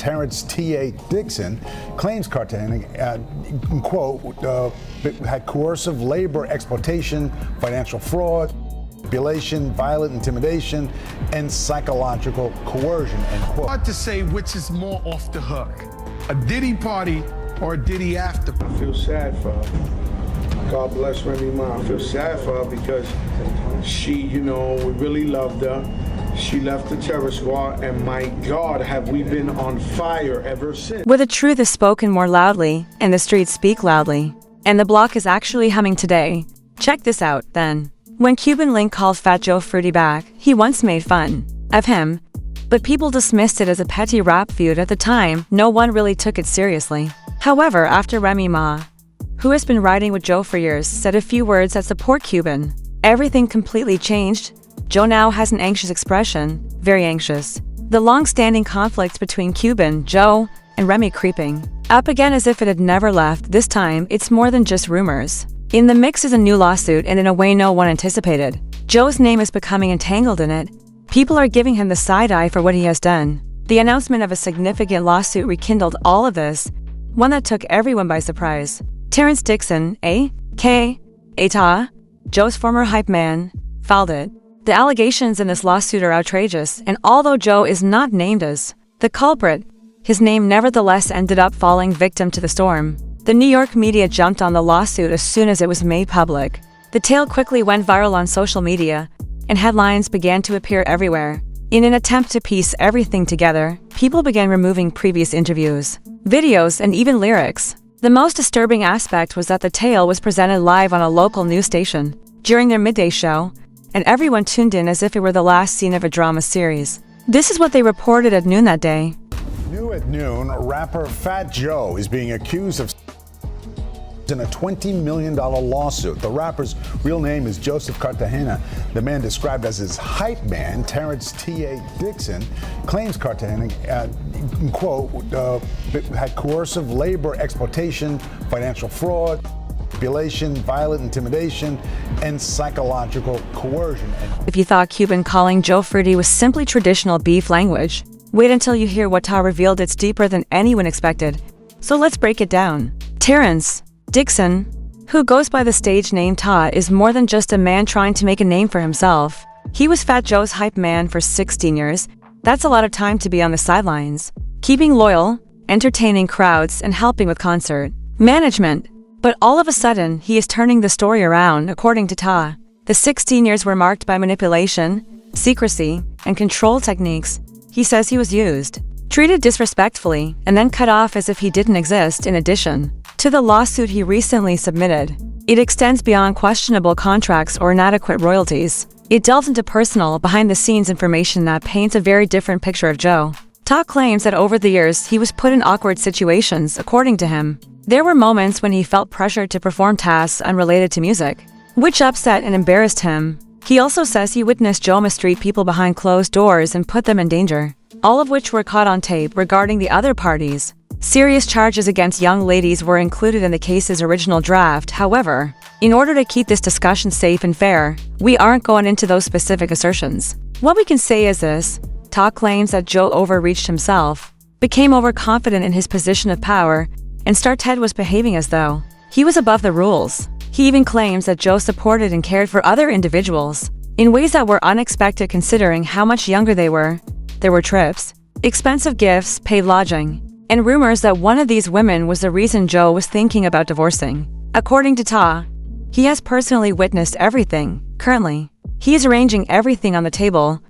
Terrence T.A. Dixon, claims Cartagena, quote, had coercive labor exploitation, financial fraud, manipulation, violent intimidation, and psychological coercion, end quote. Hard to say which is more off the hook, a Diddy party or a Diddy after. I feel sad for her. God bless Remy Ma. I feel sad for her because she, we really loved her. She left the terror squad, and my God, have we been on fire ever since. Where the truth is spoken more loudly, and the streets speak loudly, and the block is actually humming today. Check this out, then. When Cuban Link called Fat Joe Fruity back, he once made fun of him, but people dismissed it as a petty rap feud at the time. No one really took it seriously. However, after Remy Ma, who has been riding with Joe for years, said a few words that support Cuban, everything completely changed. Joe now has an anxious expression, very anxious. The long-standing conflict between Cuban, Joe, and Remy creeping up again as if it had never left. This time, it's more than just rumors. In the mix is a new lawsuit, and in a way no one anticipated. Joe's name is becoming entangled in it. People are giving him the side eye for what he has done. The announcement of a significant lawsuit rekindled all of this, one that took everyone by surprise. Terrence Dixon, a.k.a. Joe's former hype man, filed it. The allegations in this lawsuit are outrageous, and although Joe is not named as the culprit, his name nevertheless ended up falling victim to the storm. The New York media jumped on the lawsuit as soon as it was made public. The tale quickly went viral on social media, and headlines began to appear everywhere. In an attempt to piece everything together, people began removing previous interviews, videos, and even lyrics. The most disturbing aspect was that the tale was presented live on a local news station during their midday show, and everyone tuned in as if it were the last scene of a drama series. This is what they reported at noon that day. New at noon, rapper Fat Joe is being accused of in a $20 million lawsuit. The rapper's real name is Joseph Cartagena. The man described as his hype man, Terrence T.A. Dixon, claims Cartagena, quote, had coercive labor exploitation, financial fraud, manipulation, violent intimidation, and psychological coercion. If you thought Cuban calling Joe Fruity was simply traditional beef language, wait until you hear what Ta revealed. It's deeper than anyone expected. So let's break it down. Terrence Dixon, who goes by the stage name Ta, is more than just a man trying to make a name for himself. He was Fat Joe's hype man for 16 years. That's a lot of time to be on the sidelines, keeping loyal, entertaining crowds, and helping with concert management. But all of a sudden, he is turning the story around. According to Ta, the 16 years were marked by manipulation, secrecy, and control techniques. He says he was used, treated disrespectfully, and then cut off as if he didn't exist. In addition to the lawsuit he recently submitted, it extends beyond questionable contracts or inadequate royalties. It delves into personal, behind-the-scenes information that paints a very different picture of Joe. Ta claims that over the years he was put in awkward situations. According to him, there were moments when he felt pressured to perform tasks unrelated to music, which upset and embarrassed him. He also says he witnessed Joe mistreat people behind closed doors and put them in danger, all of which were caught on tape. Regarding the other parties, serious charges against young ladies were included in the case's original draft. However, in order to keep this discussion safe and fair, we aren't going into those specific assertions. What we can say is this: Ta claims that Joe overreached himself, became overconfident in his position of power, and Ted was behaving as though he was above the rules. He even claims that Joe supported and cared for other individuals in ways that were unexpected considering how much younger they were. There were trips, expensive gifts, paid lodging, and rumors that one of these women was the reason Joe was thinking about divorcing. According to Ta, he has personally witnessed everything. Currently, he is arranging everything on the table,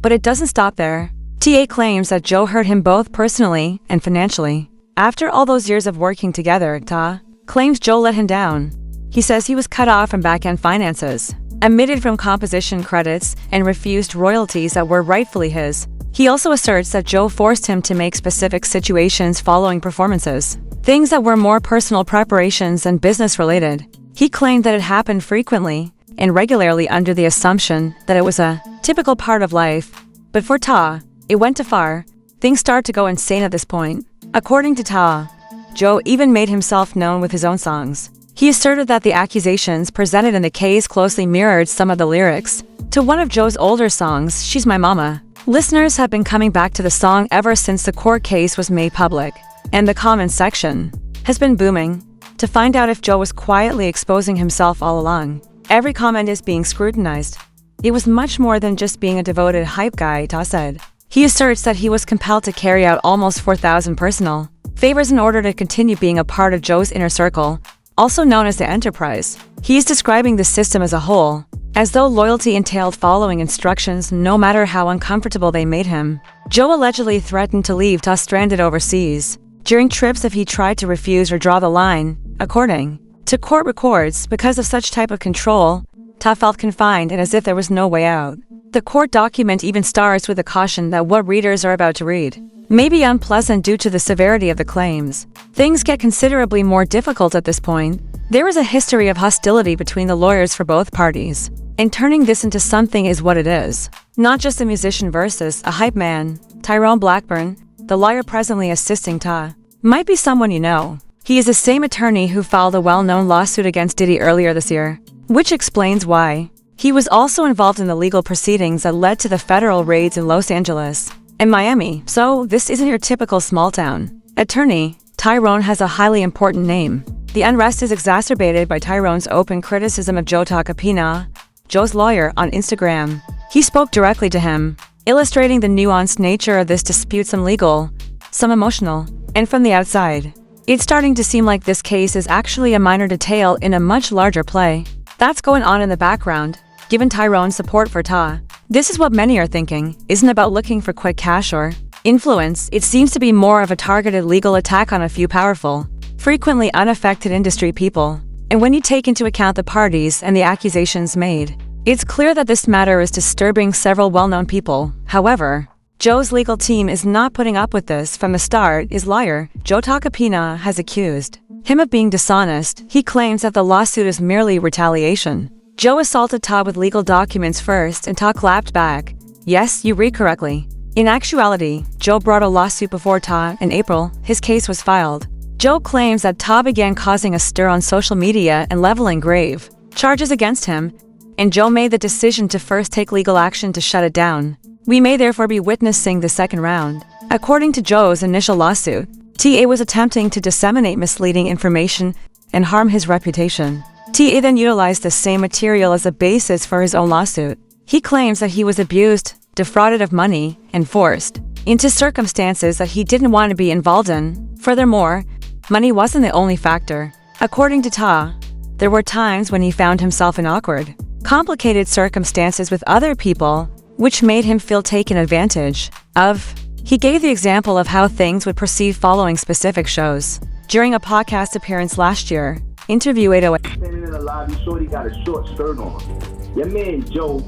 but it doesn't stop there. TA claims that Joe hurt him both personally and financially. After all those years of working together, Ta claims Joe let him down. He says he was cut off from back-end finances, omitted from composition credits, and refused royalties that were rightfully his. He also asserts that Joe forced him to make specific situations following performances, things that were more personal preparations and business-related. He claimed that it happened frequently and regularly under the assumption that it was a typical part of life. But for Ta, it went too far. Things start to go insane at this point. According to Ta, Joe even made himself known with his own songs. He asserted that the accusations presented in the case closely mirrored some of the lyrics to one of Joe's older songs, She's My Mama. Listeners have been coming back to the song ever since the court case was made public, and the comments section has been booming to find out if Joe was quietly exposing himself all along. Every comment is being scrutinized. It was much more than just being a devoted hype guy, Ta said. He asserts that he was compelled to carry out almost 4,000 personal favors in order to continue being a part of Joe's inner circle, also known as the enterprise. He is describing the system as a whole, as though loyalty entailed following instructions no matter how uncomfortable they made him. Joe allegedly threatened to leave Ta stranded overseas during trips if he tried to refuse or draw the line. According to court records, because of such type of control, Ta felt confined and as if there was no way out. The court document even starts with a caution that what readers are about to read may be unpleasant due to the severity of the claims. Things get considerably more difficult at this point. There is a history of hostility between the lawyers for both parties, and turning this into something is what it is. Not just a musician versus a hype man. Tyrone Blackburn, the lawyer presently assisting Ta, might be someone you know. He is the same attorney who filed a well-known lawsuit against Diddy earlier this year, which explains why. He was also involved in the legal proceedings that led to the federal raids in Los Angeles and Miami, so this isn't your typical small-town attorney. Tyrone has a highly important name. The unrest is exacerbated by Tyrone's open criticism of Joe Tacopina, Joe's lawyer, on Instagram. He spoke directly to him, illustrating the nuanced nature of this dispute, some legal, some emotional, and from the outside, it's starting to seem like this case is actually a minor detail in a much larger play that's going on in the background. Given Tyrone's support for Ta, this is what many are thinking isn't about looking for quick cash or influence. It seems to be more of a targeted legal attack on a few powerful, frequently unaffected industry people. And when you take into account the parties and the accusations made, it's clear that this matter is disturbing several well-known people. However, Joe's legal team is not putting up with this from the start. His lawyer, Joe Tacopina, has accused him of being dishonest. He claims that the lawsuit is merely retaliation. Joe assaulted Ta with legal documents first, and Ta clapped back. Yes, you read correctly. In actuality, Joe brought a lawsuit before Ta. In April, his case was filed. Joe claims that Ta began causing a stir on social media and leveling grave charges against him, and Joe made the decision to first take legal action to shut it down. We may therefore be witnessing the second round. According to Joe's initial lawsuit, TA was attempting to disseminate misleading information and harm his reputation. TA then utilized the same material as a basis for his own lawsuit. He claims that he was abused, defrauded of money, and forced into circumstances that he didn't want to be involved in. Furthermore, money wasn't the only factor. According to Ta, there were times when he found himself in awkward, complicated circumstances with other people, which made him feel taken advantage of. He gave the example of how things would proceed following specific shows. During a podcast appearance last year, Interview 808. Standing in the lobby, shorty got a short skirt on. Your man Joe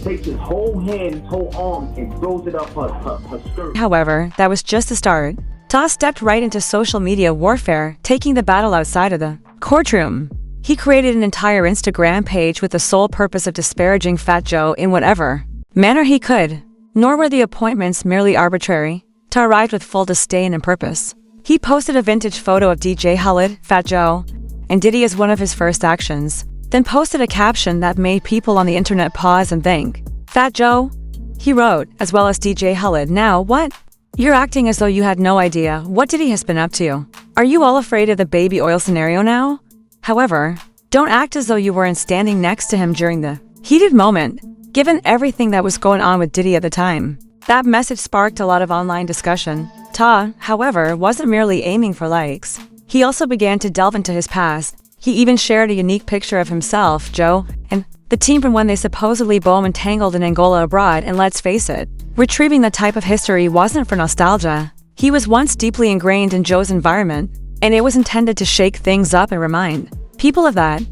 takes his whole hand, his whole arm, and throws it up her skirt. However, that was just the start. Ta stepped right into social media warfare, taking the battle outside of the courtroom. He created an entire Instagram page with the sole purpose of disparaging Fat Joe in whatever manner he could. Nor were the appointments merely arbitrary. Ta arrived with full disdain and purpose. He posted a vintage photo of DJ Khaled, Fat Joe, and Diddy as one of his first actions, then posted a caption that made people on the internet pause and think. Fat Joe? He wrote, as well as DJ Khaled. Now, what? You're acting as though you had no idea what Diddy has been up to. Are you all afraid of the baby oil scenario now? However, don't act as though you weren't standing next to him during the heated moment, given everything that was going on with Diddy at the time. That message sparked a lot of online discussion. Ta, however, wasn't merely aiming for likes. He also began to delve into his past. He even shared a unique picture of himself, Joe, and the team from when they supposedly entangled in Angola abroad, and let's face it, retrieving that type of history wasn't for nostalgia. He was once deeply ingrained in Joe's environment, and it was intended to shake things up and remind people of that.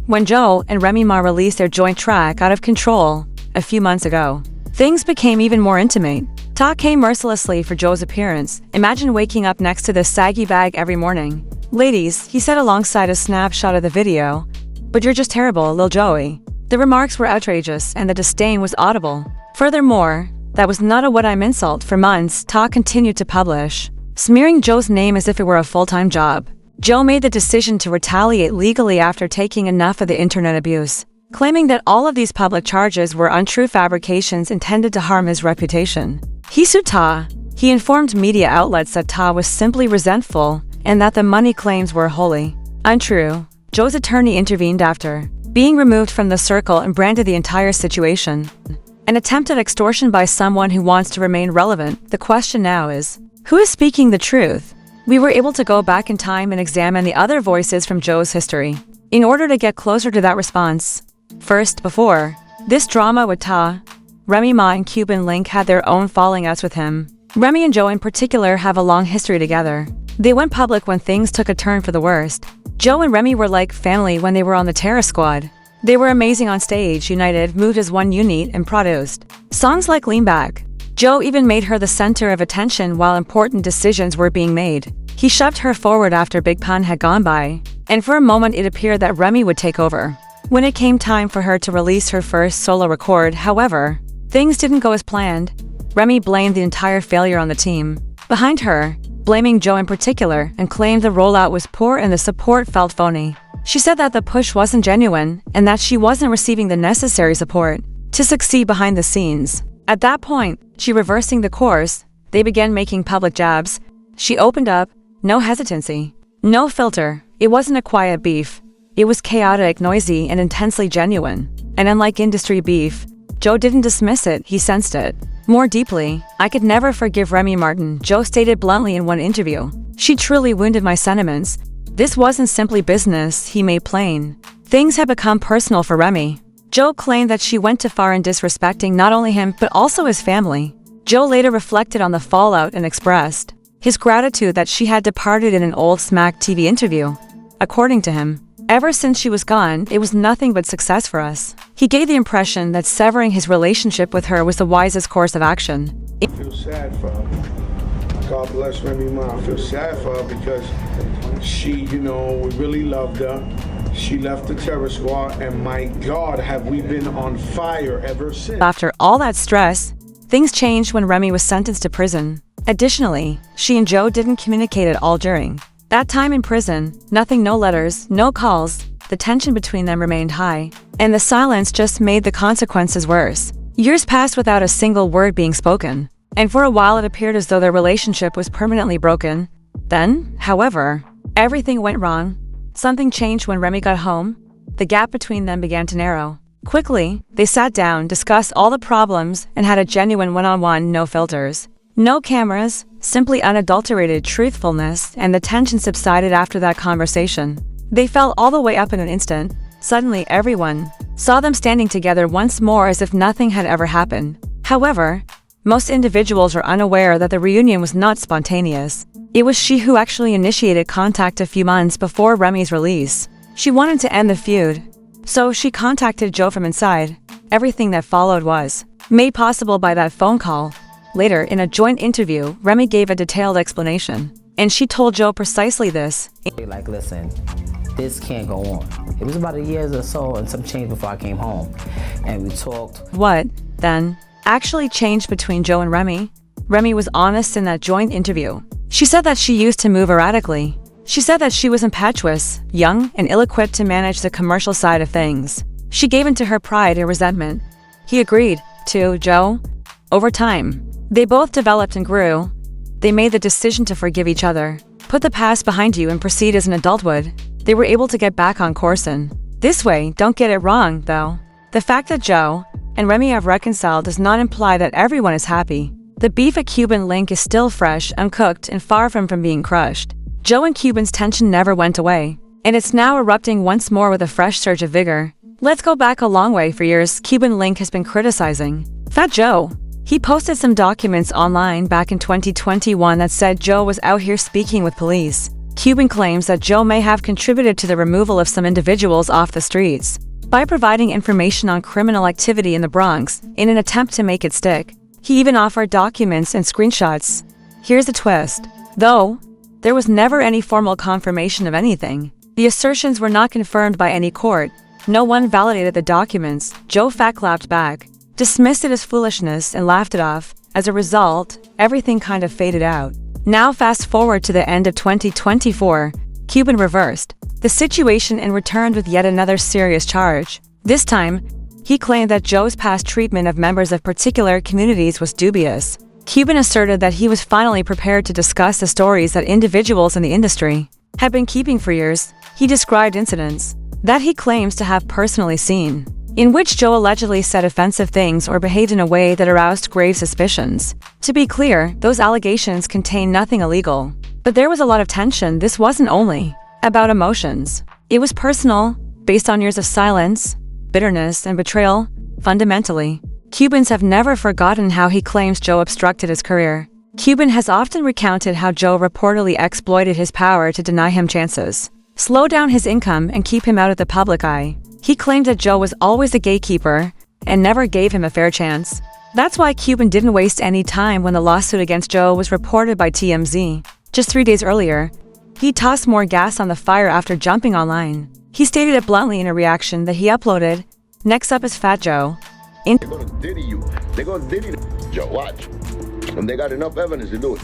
When Joe and Remy Ma released their joint track, Out of Control, a few months ago, things became even more intimate. Ta came mercilessly for Joe's appearance. Imagine waking up next to this saggy bag every morning. Ladies, he said alongside a snapshot of the video, but you're just terrible, Lil Joey. The remarks were outrageous and the disdain was audible. Furthermore, that was not a what-I'm insult. For months, Ta continued to publish, smearing Joe's name as if it were a full-time job. Joe made the decision to retaliate legally after taking enough of the internet abuse. claiming that all of these public charges were untrue fabrications intended to harm his reputation. He sued Ta. He informed media outlets that Ta was simply resentful and that the money claims were wholly untrue. Joe's attorney intervened after being removed from the circle and branded the entire situation an attempt at extortion by someone who wants to remain relevant. The question now is, who is speaking the truth? We were able to go back in time and examine the other voices from Joe's history in order to get closer to that response. First, before this drama with Ta, Remy Ma and Cuban Link had their own falling outs with him. Remy and Joe in particular have a long history together. They went public when things took a turn for the worst. Joe and Remy were like family when they were on the Terror Squad. They were amazing on stage, united, moved as one unit, and produced songs like Lean Back. Joe even made her the center of attention while important decisions were being made. He shoved her forward after Big Pun had gone by, and for a moment it appeared that Remy would take over. When it came time for her to release her first solo record, however, things didn't go as planned. Remy blamed the entire failure on the team behind her, blaming Joe in particular, and claimed the rollout was poor and the support felt phony. She said that the push wasn't genuine and that she wasn't receiving the necessary support to succeed behind the scenes. At that point, she reversing the course, they began making public jabs. She opened up, no hesitancy, no filter. It wasn't a quiet beef. It was chaotic, noisy, and intensely genuine. And unlike industry beef, Joe didn't dismiss it, he sensed it more deeply. "I could never forgive Remy Martin," Joe stated bluntly in one interview. "She truly wounded my sentiments. This wasn't simply business," he made plain. Things had become personal for Remy. Joe claimed that she went too far in disrespecting not only him but also his family. Joe later reflected on the fallout and expressed his gratitude that she had departed in an old Smack TV interview. According to him, ever since she was gone, it was nothing but success for us. He gave the impression that severing his relationship with her was the wisest course of action. I feel sad for her. God bless Remy Ma. I feel sad for her because she, we really loved her. She left the Terror Squad, and my God, have we been on fire ever since. After all that stress, things changed when Remy was sentenced to prison. Additionally, she and Joe didn't communicate at all during that time in prison. Nothing, no letters, no calls. The tension between them remained high, and the silence just made the consequences worse. Years passed without a single word being spoken, and for a while it appeared as though their relationship was permanently broken. Then, however, everything went wrong. Something changed when Remy got home. The gap between them began to narrow. Quickly, they sat down, discussed all the problems, and had a genuine one-on-one, no filters, no cameras, simply unadulterated truthfulness, and the tension subsided after that conversation. They fell all the way up in an instant. Suddenly, everyone saw them standing together once more as if nothing had ever happened. However, most individuals are unaware that the reunion was not spontaneous. It was she who actually initiated contact a few months before Remy's release. She wanted to end the feud, so she contacted Joe from inside. Everything that followed was made possible by that phone call. Later, in a joint interview, Remy gave a detailed explanation, and she told Joe precisely this. Like, listen, this can't go on. It was about a year or so and some change before I came home, and we talked. What, then, actually changed between Joe and Remy? Remy was honest in that joint interview. She said that she used to move erratically. She said that she was impetuous, young, and ill-equipped to manage the commercial side of things. She gave in to her pride and resentment. He agreed, to Joe. Over time, they both developed and grew. They made the decision to forgive each other, put the past behind you, and proceed as an adult would. They were able to get back on course in this way. Don't get it wrong, though. The fact that Joe and Remy have reconciled does not imply that everyone is happy. The beef at Cuban Link is still fresh, uncooked, and far from being crushed. Joe and Cuban's tension never went away, and it's now erupting once more with a fresh surge of vigor. Let's go back a long way. For years, Cuban Link has been criticizing Fat Joe. He posted some documents online back in 2021 that said Joe was out here speaking with police. Cuban claims that Joe may have contributed to the removal of some individuals off the streets by providing information on criminal activity in the Bronx in an attempt to make it stick. He even offered documents and screenshots. Here's the twist. Though there was never any formal confirmation of anything, the assertions were not confirmed by any court. No one validated the documents. Joe fat-clapped back, dismissed it as foolishness, and laughed it off. As a result, everything kind of faded out. Now fast forward to the end of 2024, Cuban reversed the situation and returned with yet another serious charge. This time, he claimed that Joe's past treatment of members of particular communities was dubious. Cuban asserted that he was finally prepared to discuss the stories that individuals in the industry had been keeping for years. He described incidents that he claims to have personally seen, in which Joe allegedly said offensive things or behaved in a way that aroused grave suspicions. To be clear, those allegations contain nothing illegal. But there was a lot of tension. This wasn't only about emotions. It was personal, based on years of silence, bitterness, and betrayal. Fundamentally, Cubans have never forgotten how he claims Joe obstructed his career. Cuban has often recounted how Joe reportedly exploited his power to deny him chances, slow down his income, and keep him out of the public eye. He claimed that Joe was always a gatekeeper and never gave him a fair chance. That's why Cuban didn't waste any time when the lawsuit against Joe was reported by TMZ. Just 3 days earlier, he tossed more gas on the fire after jumping online. He stated it bluntly in a reaction that he uploaded. Next up is Fat Joe. They're gonna diddy you. They're gonna diddy Joe. Watch. And they got enough evidence to do it.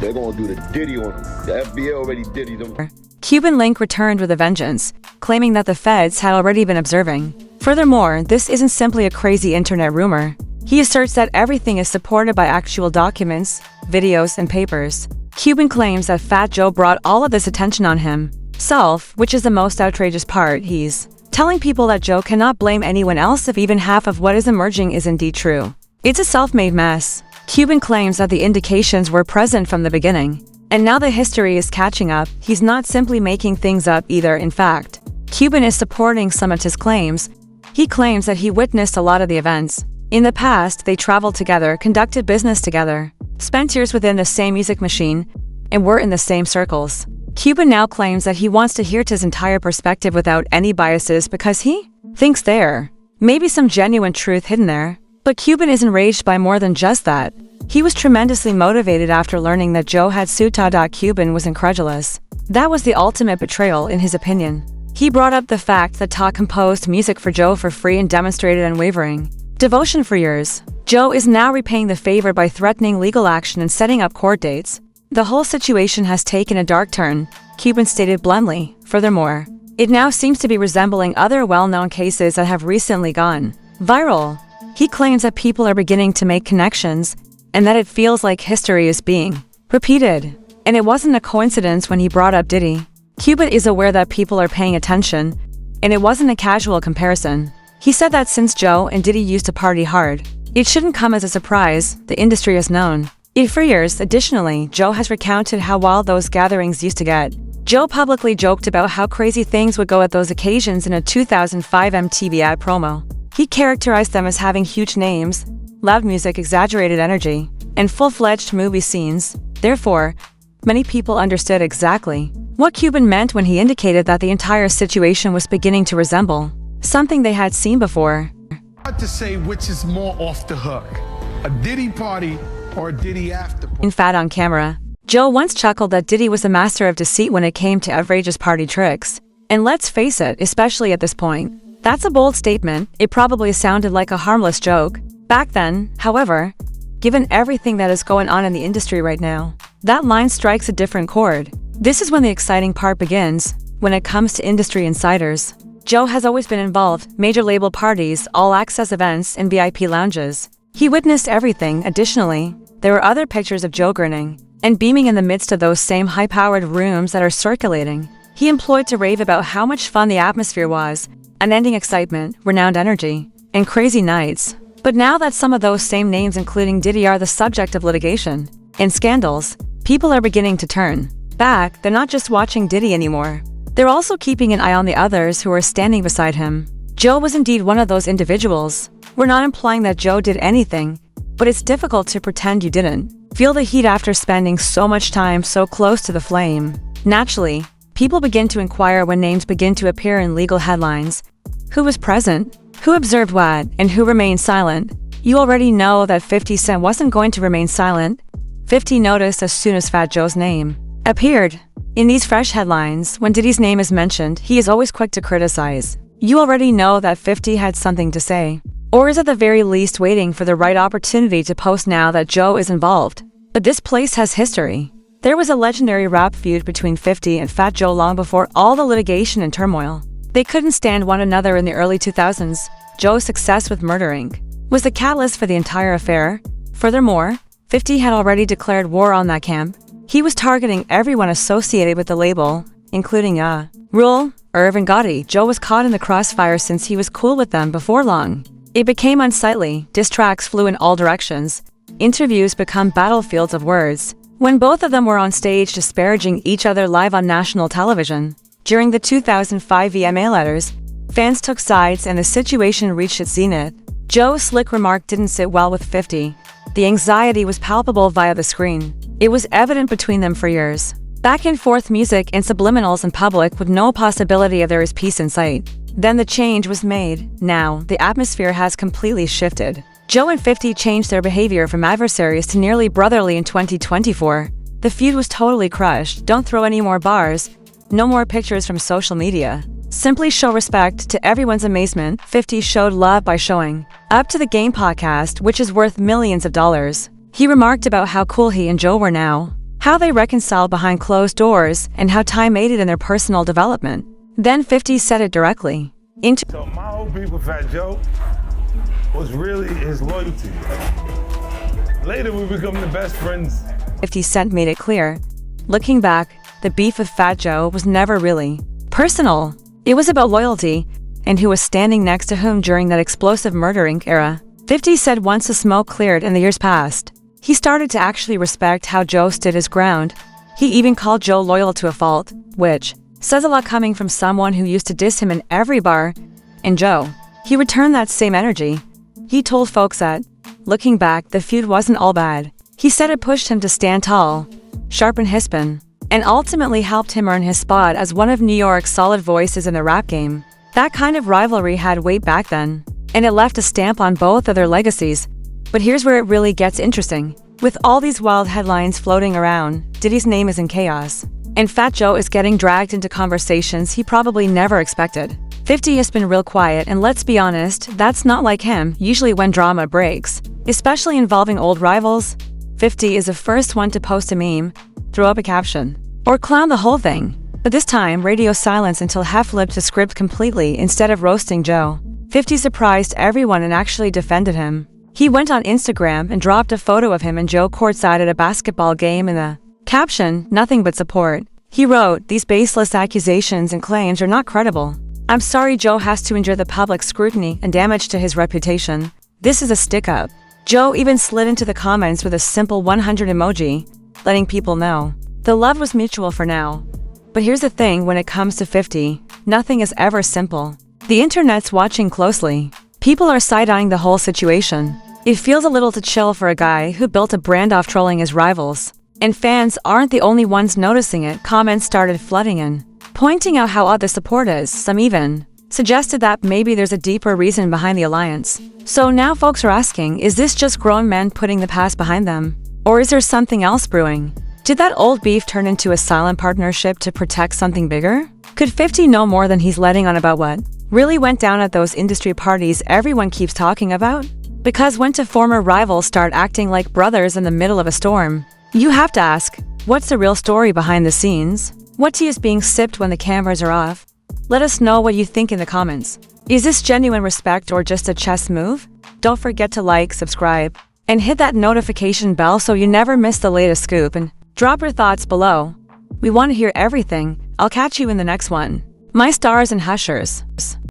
They're gonna do the diddy on them. The FBI already diddy them. Cuban Link returned with a vengeance, claiming that the feds had already been observing. Furthermore, this isn't simply a crazy internet rumor. He asserts that everything is supported by actual documents, videos, and papers. Cuban claims that Fat Joe brought all of this attention on himself, which is the most outrageous part. He's telling people that Joe cannot blame anyone else if even half of what is emerging is indeed true. It's a self-made mess. Cuban claims that the indications were present from the beginning, and now the history is catching up. He's not simply making things up either. In fact, Cuban is supporting some of his claims. He claims that he witnessed a lot of the events. In the past, they traveled together, conducted business together, spent years within the same music machine, and were in the same circles. Cuban now claims that he wants to hear his entire perspective without any biases because he thinks there may be some genuine truth hidden there. But Cuban is enraged by more than just that. He was tremendously motivated after learning that Joe had sued Ta. Cuban was incredulous. That was the ultimate betrayal in his opinion. He brought up the fact that Ta composed music for Joe for free and demonstrated unwavering devotion for years. Joe is now repaying the favor by threatening legal action and setting up court dates. The whole situation has taken a dark turn, Cuban stated bluntly. Furthermore, it now seems to be resembling other well-known cases that have recently gone viral. He claims that people are beginning to make connections and that it feels like history is being repeated. And it wasn't a coincidence when he brought up Diddy. Cuban is aware that people are paying attention, and it wasn't a casual comparison. He said that since Joe and Diddy used to party hard, it shouldn't come as a surprise. The industry has known it for years. Additionally, Joe has recounted how wild those gatherings used to get. Joe publicly joked about how crazy things would go at those occasions in a 2005 MTV ad promo. He characterized them as having huge names, loud music, exaggerated energy, and full-fledged movie scenes. Therefore, many people understood exactly what Cuban meant when he indicated that the entire situation was beginning to resemble something they had seen before. Hard to say which is more off the hook, a Diddy party or a Diddy after party. In Fat on Camera, Joe once chuckled that Diddy was a master of deceit when it came to outrageous party tricks. And let's face it, especially at this point, that's a bold statement. It probably sounded like a harmless joke back then. However, given everything that is going on in the industry right now, that line strikes a different chord. This is when the exciting part begins. When it comes to industry insiders, Joe has always been involved. Major label parties, all-access events, and VIP lounges. He witnessed everything. Additionally, there were other pictures of Joe grinning and beaming in the midst of those same high-powered rooms that are circulating. He employed to rave about how much fun the atmosphere was, unending excitement, renowned energy, and crazy nights. But now that some of those same names, including Diddy, are the subject of litigation and scandals, people are beginning to turn back. They're not just watching Diddy anymore. They're also keeping an eye on the others who are standing beside him. Joe was indeed one of those individuals. We're not implying that Joe did anything, but it's difficult to pretend you didn't feel the heat after spending so much time so close to the flame. Naturally, people begin to inquire when names begin to appear in legal headlines. Who was present? Who observed what? And who remained silent? You already know that 50 Cent wasn't going to remain silent. 50 noticed as soon as Fat Joe's name appeared in these fresh headlines. When Diddy's name is mentioned, he is always quick to criticize. You already know that 50 had something to say, or is at the very least waiting for the right opportunity to post now that Joe is involved. But this place has history. There was a legendary rap feud between 50 and Fat Joe long before all the litigation and turmoil. They couldn't stand one another in the early 2000s. Joe's success with Murder Inc. was the catalyst for the entire affair. Furthermore, 50 had already declared war on that camp. He was targeting everyone associated with the label, including Rule, Irv and Gotti. Joe was caught in the crossfire since he was cool with them before long. It became unsightly, diss tracks flew in all directions, interviews become battlefields of words, when both of them were on stage disparaging each other live on national television. During the 2005 VMA letters, fans took sides and the situation reached its zenith. Joe's slick remark didn't sit well with 50. The anxiety was palpable via the screen. It was evident between them for years. Back and forth music and subliminals in public with no possibility of there is peace in sight. Then the change was made. Now, the atmosphere has completely shifted. Joe and 50 changed their behavior from adversaries to nearly brotherly in 2024. The feud was totally crushed. Don't throw any more bars. No more pictures from social media. Simply show respect. To everyone's amazement, 50 showed love by showing up to the Game podcast, which is worth millions of dollars. He remarked about how cool he and Joe were now, how they reconciled behind closed doors, and how time aided in their personal development. Then 50 said it directly. So my whole beef with Fat Joe was really his loyalty. Later we become the best friends. 50 Cent made it clear. Looking back, the beef with Fat Joe was never really personal. It was about loyalty and who was standing next to whom during that explosive Murder Inc. era. 50 said once the smoke cleared in the years past, he started to actually respect how Joe stood his ground. He even called Joe loyal to a fault, which says a lot coming from someone who used to diss him in every bar. And Joe, he returned that same energy. He told folks that, looking back, the feud wasn't all bad. He said it pushed him to stand tall, sharpen his spin, and ultimately helped him earn his spot as one of New York's solid voices in the rap game. That kind of rivalry had weight back then, and it left a stamp on both of their legacies. But here's where it really gets interesting. With all these wild headlines floating around, Diddy's name is in chaos, and Fat Joe is getting dragged into conversations he probably never expected. 50 has been real quiet, and let's be honest, that's not like him. Usually when drama breaks, especially involving old rivals, 50 is the first one to post a meme, throw up a caption, or clown the whole thing. But this time, radio silence until Hef flipped the script completely instead of roasting Joe. 50 surprised everyone and actually defended him. He went on Instagram and dropped a photo of him and Joe courtside at a basketball game in the caption, "Nothing but support." He wrote, "These baseless accusations and claims are not credible. I'm sorry Joe has to endure the public scrutiny and damage to his reputation. This is a stick-up." Joe even slid into the comments with a simple 100 emoji, letting people know the love was mutual for now. But here's the thing, when it comes to 50, nothing is ever simple. The internet's watching closely. People are side-eyeing the whole situation. It feels a little too chill for a guy who built a brand off trolling his rivals. And fans aren't the only ones noticing it. Comments started flooding in, pointing out how odd the support is. Some even suggested that maybe there's a deeper reason behind the alliance. So now folks are asking, is this just grown men putting the past behind them? Or is there something else brewing? Did that old beef turn into a silent partnership to protect something bigger? Could 50 know more than he's letting on about what really went down at those industry parties everyone keeps talking about? Because when do former rivals start acting like brothers in the middle of a storm? You have to ask, what's the real story behind the scenes? What tea is being sipped when the cameras are off? Let us know what you think in the comments. Is this genuine respect or just a chess move? Don't forget to like, subscribe, and hit that notification bell so you never miss the latest scoop, and drop your thoughts below. We want to hear everything. I'll catch you in the next one. My stars and hushers.